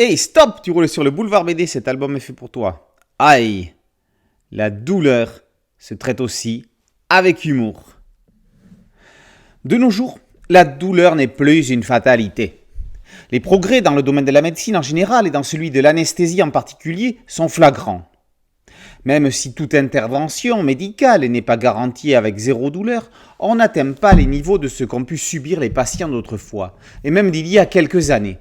Hey, stop, tu roules sur le boulevard BD, cet album est fait pour toi. Aïe, la douleur se traite aussi avec humour. De nos jours, la douleur n'est plus une fatalité. Les progrès dans le domaine de la médecine en général et dans celui de l'anesthésie en particulier sont flagrants. Même si toute intervention médicale n'est pas garantie avec zéro douleur, on n'atteint pas les niveaux de ce qu'ont pu subir les patients d'autrefois, et même d'il y a quelques années.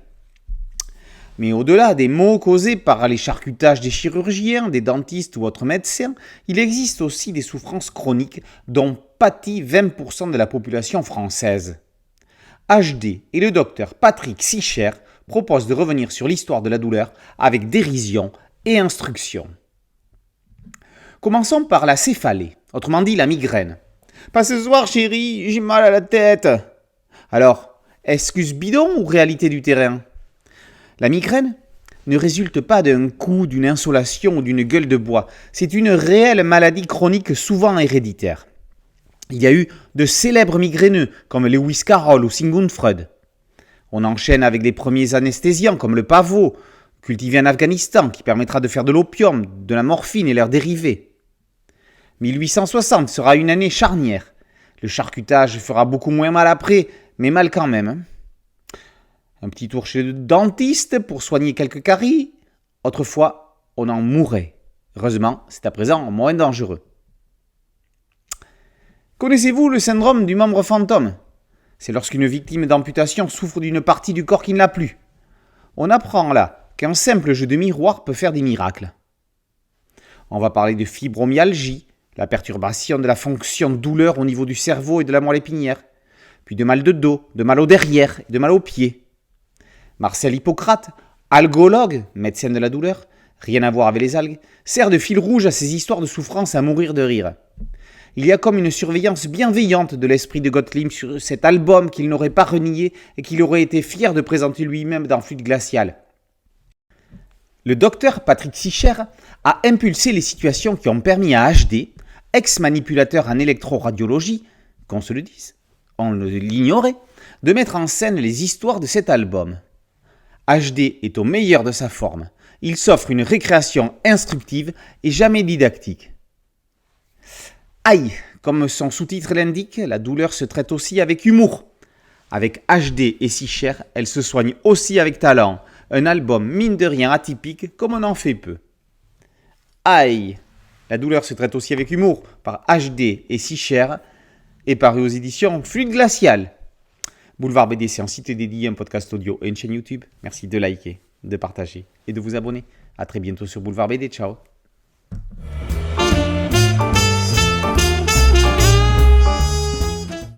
Mais au-delà des maux causés par les charcutages des chirurgiens, des dentistes ou autres médecins, il existe aussi des souffrances chroniques dont pâtit 20% de la population française. HD et le docteur Patrick Sicher proposent de revenir sur l'histoire de la douleur avec dérision et instruction. Commençons par la céphalée, autrement dit la migraine. Pas ce soir chérie, j'ai mal à la tête. Alors, excuse bidon ou réalité du terrain ? La migraine ne résulte pas d'un coup, d'une insolation ou d'une gueule de bois. C'est une réelle maladie chronique souvent héréditaire. Il y a eu de célèbres migraineux comme Lewis Carroll ou Sigmund Freud. On enchaîne avec les premiers anesthésiants comme le pavot, cultivé en Afghanistan, qui permettra de faire de l'opium, de la morphine et leurs dérivés. 1860 sera une année charnière. Le charcutage fera beaucoup moins mal après, mais mal quand même. Un petit tour chez le dentiste pour soigner quelques caries. Autrefois, on en mourait. Heureusement, c'est à présent moins dangereux. Connaissez-vous le syndrome du membre fantôme ? C'est lorsqu'une victime d'amputation souffre d'une partie du corps qui ne l'a plus. On apprend là qu'un simple jeu de miroir peut faire des miracles. On va parler de fibromyalgie, la perturbation de la fonction douleur au niveau du cerveau et de la moelle épinière, puis de mal de dos, de mal au derrière et de mal aux pieds. Marcel Hippocrate, algologue, médecin de la douleur, rien à voir avec les algues, sert de fil rouge à ces histoires de souffrance à mourir de rire. Il y a comme une surveillance bienveillante de l'esprit de Gottlieb sur cet album qu'il n'aurait pas renié et qu'il aurait été fier de présenter lui-même dans Flûte glaciale. Le docteur Patrick Sicher a impulsé les situations qui ont permis à HD, ex-manipulateur en électroradiologie, qu'on se le dise, on l'ignorait, de mettre en scène les histoires de cet album. HD est au meilleur de sa forme. Il s'offre une récréation instructive et jamais didactique. Aïe, comme son sous-titre l'indique, la douleur se traite aussi avec humour. Avec HD et Sicher, elle se soigne aussi avec talent. Un album mine de rien atypique comme on en fait peu. Aïe, la douleur se traite aussi avec humour par HD et Sicher et paru aux éditions Flûte glaciale. Boulevard BD, c'est un site dédié, un podcast audio et une chaîne YouTube. Merci de liker, de partager et de vous abonner. A très bientôt sur Boulevard BD. Ciao.